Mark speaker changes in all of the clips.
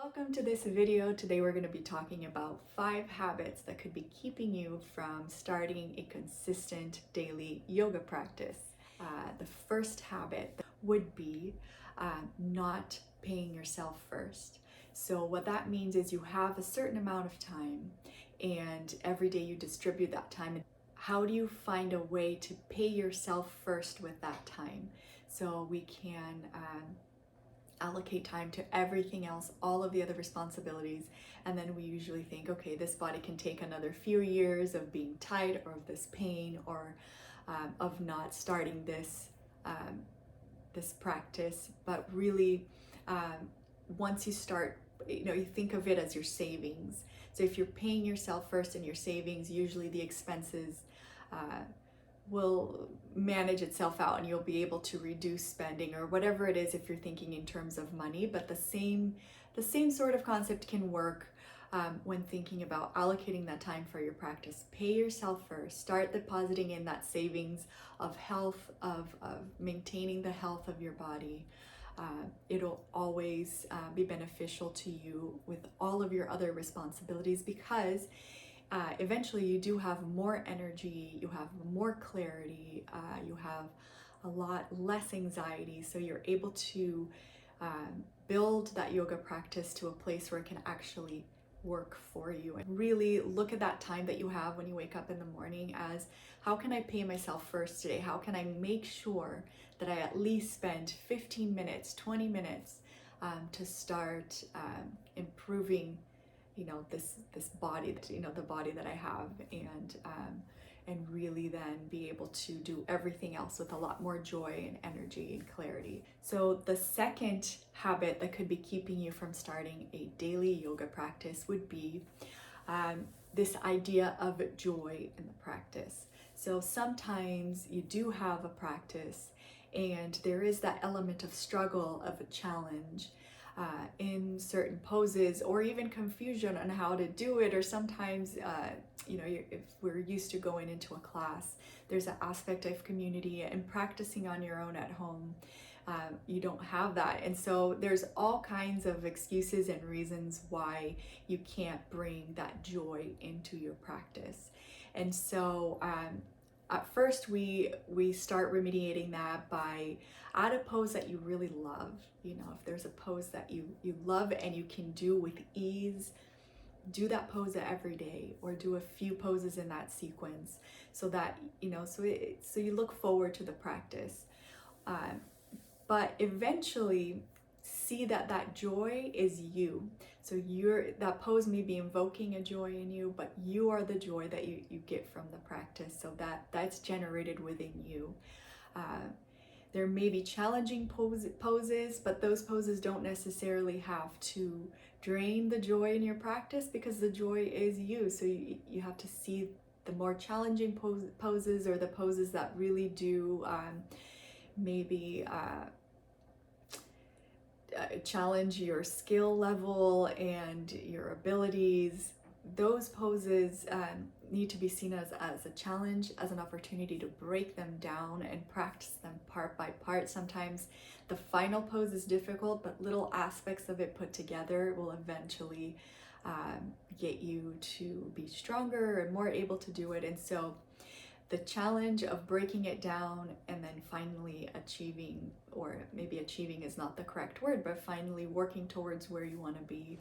Speaker 1: Welcome to this video. Today we're going to be talking about 5 habits that could be keeping you from starting a consistent daily yoga practice. The first habit would be not paying yourself first. So what that means is you have a certain amount of time and every day you distribute that time. How do you find a way to pay yourself first with that time so we can allocate time to everything else, all of the other responsibilities, and then we usually think, okay, this body can take another few years of being tight or of this pain or of not starting this practice. But really, once you start, you think of it as your savings. So if you're paying yourself first in your savings, usually the expenses will manage itself out and you'll be able to reduce spending or whatever it is if you're thinking in terms of money. But the same sort of concept can work when thinking about allocating that time for your practice. Pay yourself first. Start depositing in that savings of health, of maintaining the health of your body. It'll always be beneficial to you with all of your other responsibilities because eventually you do have more energy, you have more clarity, you have a lot less anxiety, so you're able to build that yoga practice to a place where it can actually work for you. And really look at that time that you have when you wake up in the morning as, how can I pay myself first today? How can I make sure that I at least spend 15 minutes, 20 minutes to start improving this body, the body that I have, and really then be able to do everything else with a lot more joy and energy and clarity. So the second habit that could be keeping you from starting a daily yoga practice would be this idea of joy in the practice. So sometimes you do have a practice and there is that element of struggle, of a challenge in certain poses, or even confusion on how to do it. Or sometimes, if we're used to going into a class, there's an aspect of community and practicing on your own at home. You don't have that. And so there's all kinds of excuses and reasons why you can't bring that joy into your practice. And so at first we start remediating that by add a pose that you really love. If there's a pose that you love and you can do with ease, do that pose every day, or do a few poses in that sequence, so that so you look forward to the practice. But eventually see that joy is you. So that pose may be invoking a joy in you, but you are the joy that you get from the practice. So that's generated within you. There may be challenging poses, but those poses don't necessarily have to drain the joy in your practice, because the joy is you. So you have to see the more challenging poses, or the poses that really do maybe challenge your skill level and your abilities. Those poses need to be seen as a challenge, as an opportunity to break them down and practice them part by part. Sometimes the final pose is difficult, but little aspects of it put together will eventually get you to be stronger and more able to do it. And so the challenge of breaking it down and then finally achieving, or maybe achieving is not the correct word, but finally working towards where you want to be,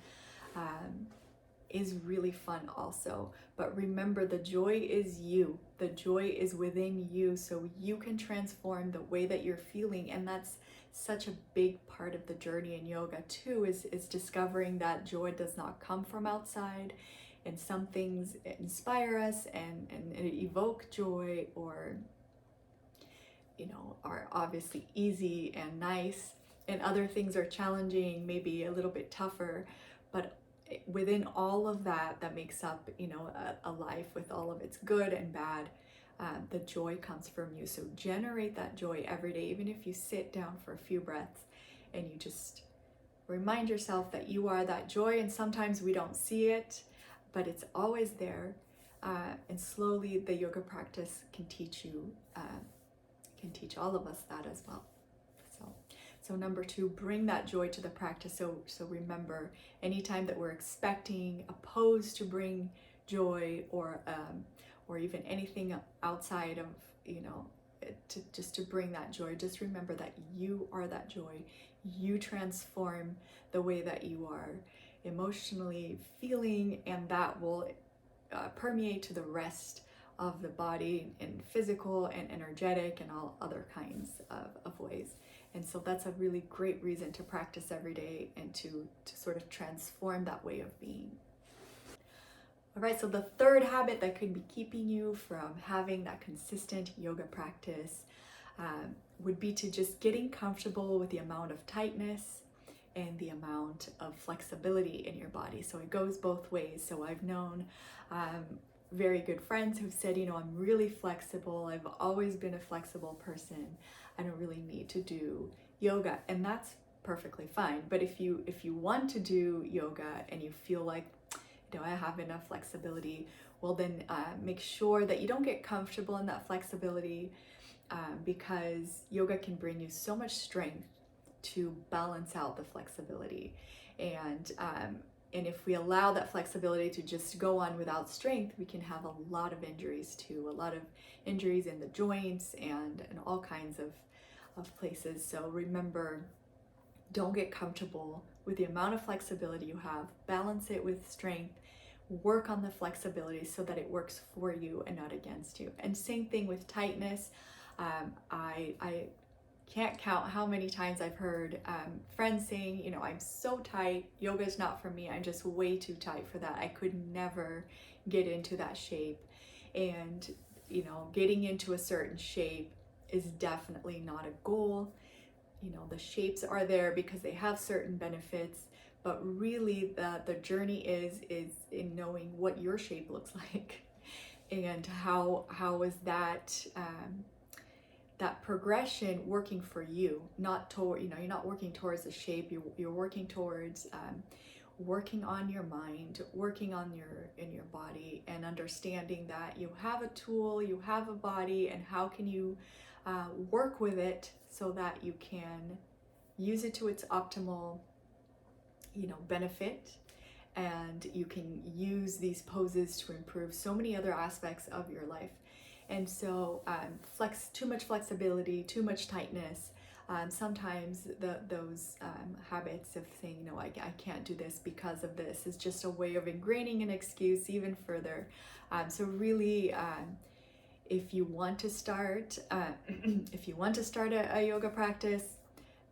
Speaker 1: is really fun also. But remember, the joy is you. The joy is within you, so you can transform the way that you're feeling. And that's such a big part of the journey in yoga too, is discovering that joy does not come from outside. And some things inspire us and evoke joy, or are obviously easy and nice, and other things are challenging, maybe a little bit tougher. But within all of that makes up a life with all of its good and bad, the joy comes from you. So generate that joy every day, even if you sit down for a few breaths and you just remind yourself that you are that joy. And sometimes we don't see it, but it's always there. And slowly the yoga practice can teach you, can teach all of us that as well. So So number two, bring that joy to the practice. So remember, anytime that we're expecting a pose to bring joy, or even anything outside of, to bring that joy, just remember that you are that joy. You transform the way that you are emotionally feeling, and that will permeate to the rest of the body in physical and energetic and all other kinds of ways. And so that's a really great reason to practice every day and to sort of transform that way of being. All right, so the third habit that could be keeping you from having that consistent yoga practice would be to just getting comfortable with the amount of tightness and the amount of flexibility in your body. So it goes both ways. So I've known very good friends who've said, I'm really flexible. I've always been a flexible person. I don't really need to do yoga, and that's perfectly fine. But if you want to do yoga and you feel like, I have enough flexibility, well then make sure that you don't get comfortable in that flexibility, because yoga can bring you so much strength to balance out the flexibility. And if we allow that flexibility to just go on without strength, we can have a lot of injuries too, a lot of injuries in the joints and in all kinds of places. So remember, don't get comfortable with the amount of flexibility you have. Balance it with strength. Work on the flexibility so that it works for you and not against you. And same thing with tightness. I can't count how many times I've heard friends saying, I'm so tight, yoga is not for me, I'm just way too tight for that. I could never get into that shape. And, getting into a certain shape is definitely not a goal. The shapes are there because they have certain benefits, but really the journey is in knowing what your shape looks like, and how is that that progression working for you, not toward, you're not working towards the shape, you're working towards working on your mind, working on your body, and understanding that you have a tool, you have a body, and how can you work with it so that you can use it to its optimal benefit, and you can use these poses to improve so many other aspects of your life. And so too much flexibility, too much tightness, sometimes those habits of saying, I can't do this because of this, is just a way of ingraining an excuse even further. So really, if you want to start a yoga practice,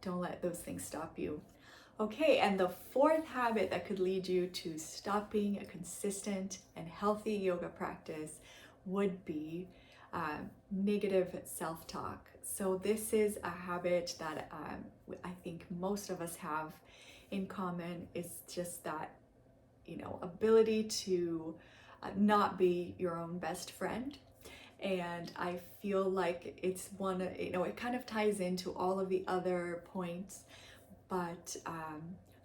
Speaker 1: don't let those things stop you. Okay, and the fourth habit that could lead you to stopping a consistent and healthy yoga practice would be negative self-talk. So this is a habit that I think most of us have in common. Is just that, ability to not be your own best friend. And I feel like it's one, it kind of ties into all of the other points, but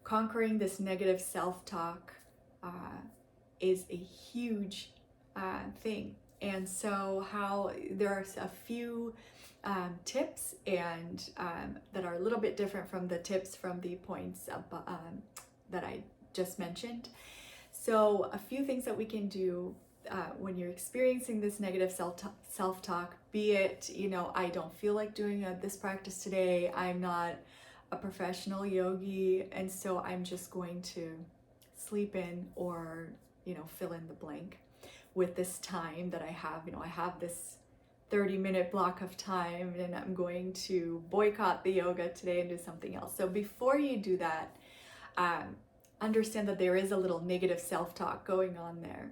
Speaker 1: conquering this negative self-talk is a huge thing. And so there are a few tips and that are a little bit different from the tips from the points that I just mentioned. So a few things that we can do when you're experiencing this negative self-talk, be it, I don't feel like doing this practice today, I'm not a professional yogi, and so I'm just going to sleep in, or, fill in the blank with this time that I have. I have this 30-minute block of time and I'm going to boycott the yoga today and do something else. So before you do that, understand that there is a little negative self-talk going on there.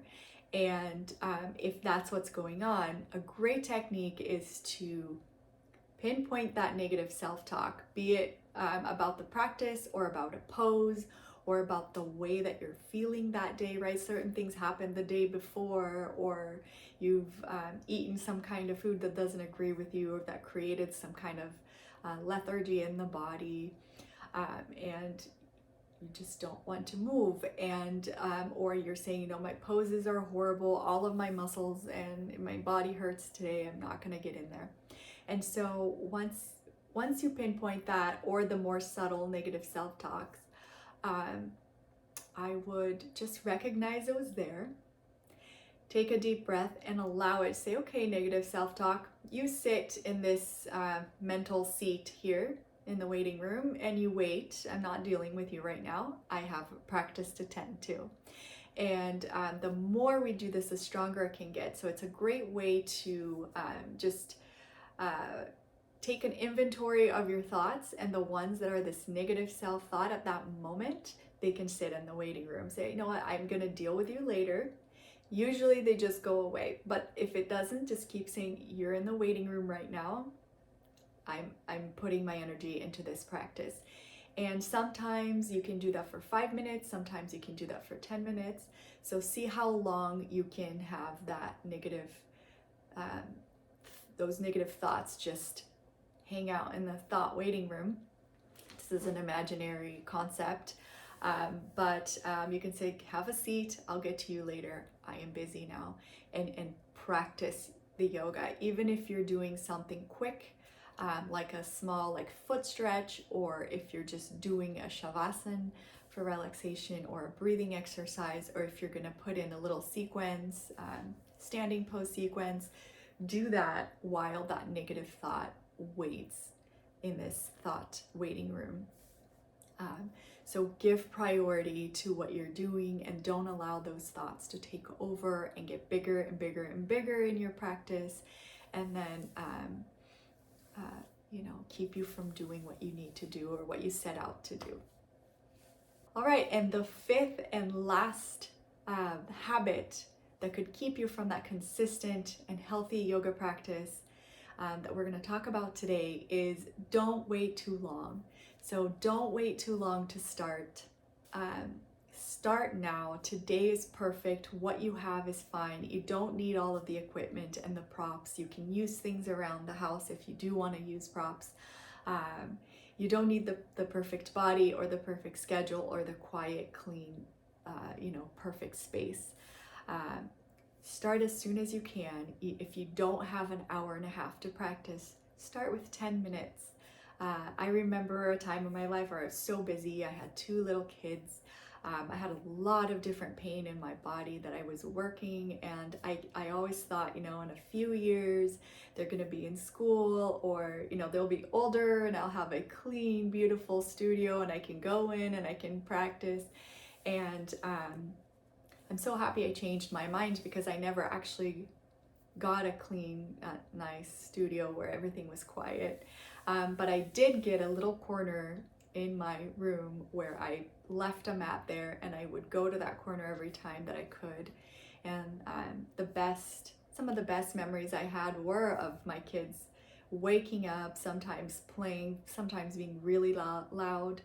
Speaker 1: And if that's what's going on, a great technique is to pinpoint that negative self-talk, be it about the practice or about a pose or about the way that you're feeling that day, right? Certain things happened the day before, or you've eaten some kind of food that doesn't agree with you, or that created some kind of lethargy in the body, and you just don't want to move, and or you're saying, my poses are horrible, all of my muscles and my body hurts today, I'm not going to get in there. And so once once you pinpoint that, or the more subtle negative self-talks, I would just recognize it was there. Take a deep breath and allow it. Say, okay, negative self-talk, you sit in this mental seat here in the waiting room and you wait. I'm not dealing with you right now. I have practice to tend to. And the more we do this, the stronger it can get. So it's a great way to just take an inventory of your thoughts, and the ones that are this negative self-thought at that moment, they can sit in the waiting room. Say, you know what, I'm gonna deal with you later. Usually they just go away. But if it doesn't, just keep saying, you're in the waiting room right now. I'm putting my energy into this practice. And sometimes you can do that for 5 minutes, sometimes you can do that for 10 minutes. So see how long you can have that negative, those negative thoughts just hang out in the thought waiting room. This is an imaginary concept, but you can say, have a seat, I'll get to you later, I am busy now, and practice the yoga. Even if you're doing something quick, like a small foot stretch, or if you're just doing a shavasana for relaxation, or a breathing exercise, or if you're going to put in a little sequence, standing pose sequence, do that while that negative thought waits in this thought waiting room. So give priority to what you're doing, and don't allow those thoughts to take over and get bigger and bigger and bigger in your practice, and then keep you from doing what you need to do or what you set out to do. All right, and the fifth and last habit that could keep you from that consistent and healthy yoga practice that we're going to talk about today is don't wait too long. So don't wait too long to start. Start now. Today is perfect. What you have is fine. You don't need all of the equipment and the props. You can use things around the house if you do want to use props. You don't need the perfect body or the perfect schedule or the quiet, clean, perfect space. Start as soon as you can. If you don't have an hour and a half to practice, start with 10 minutes. I remember a time in my life where I was so busy. I had 2 little kids. I had a lot of different pain in my body that I was working, and I always thought, in a few years they're going to be in school, or they'll be older and I'll have a clean, beautiful studio and I can go in and I can practice. And I'm so happy I changed my mind, because I never actually got a clean, nice studio where everything was quiet. But I did get a little corner in my room where I left a mat there, and I would go to that corner every time that I could. And some of the best memories I had were of my kids waking up, sometimes playing, sometimes being really loud,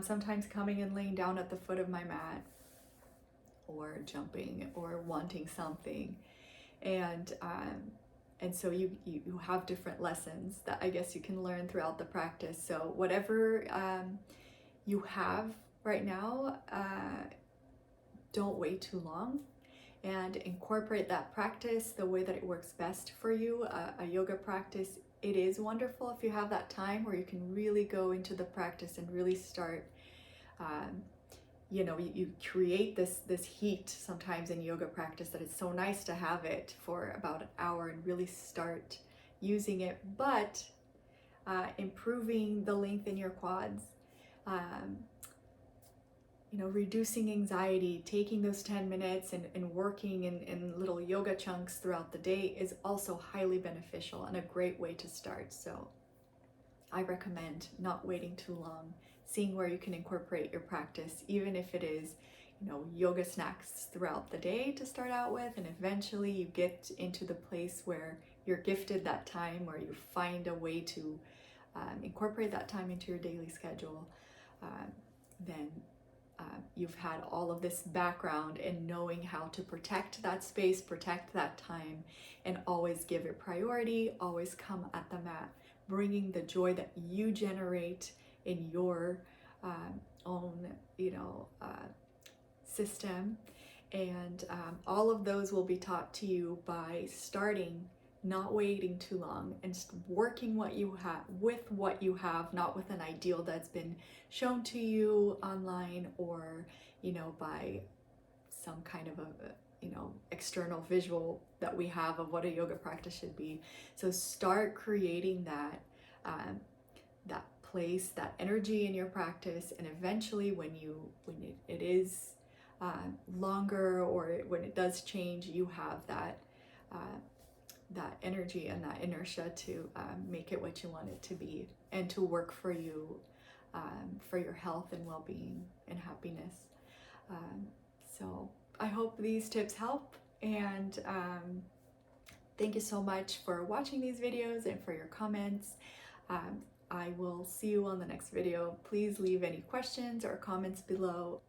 Speaker 1: sometimes coming and laying down at the foot of my mat, or jumping or wanting something. And so you have different lessons that I guess you can learn throughout the practice. So whatever you have right now, don't wait too long, and incorporate that practice the way that it works best for you. A yoga practice, it is wonderful if you have that time where you can really go into the practice and really start. You create this heat sometimes in yoga practice, that it's so nice to have it for about an hour and really start using it. But improving the length in your quads, reducing anxiety, taking those 10 minutes and working in little yoga chunks throughout the day is also highly beneficial and a great way to start. So I recommend not waiting too long, seeing where you can incorporate your practice, even if it is, yoga snacks throughout the day to start out with, and eventually you get into the place where you're gifted that time, where you find a way to incorporate that time into your daily schedule. Then you've had all of this background in knowing how to protect that space, protect that time, and always give it priority, always come at the mat, bringing the joy that you generate in your own, system. And all of those will be taught to you by starting not waiting too long and just working what you have with what you have, not with an ideal that's been shown to you online or, you know, by some kind of a, you know, external visual that we have of what a yoga practice should be. So start creating that that place, that energy in your practice, and eventually when it is longer, or when it does change, you have that that energy and that inertia to make it what you want it to be, and to work for you, for your health and well-being and happiness. So I hope these tips help, and thank you so much for watching these videos and for your comments. I will see you on the next video. Please leave any questions or comments below.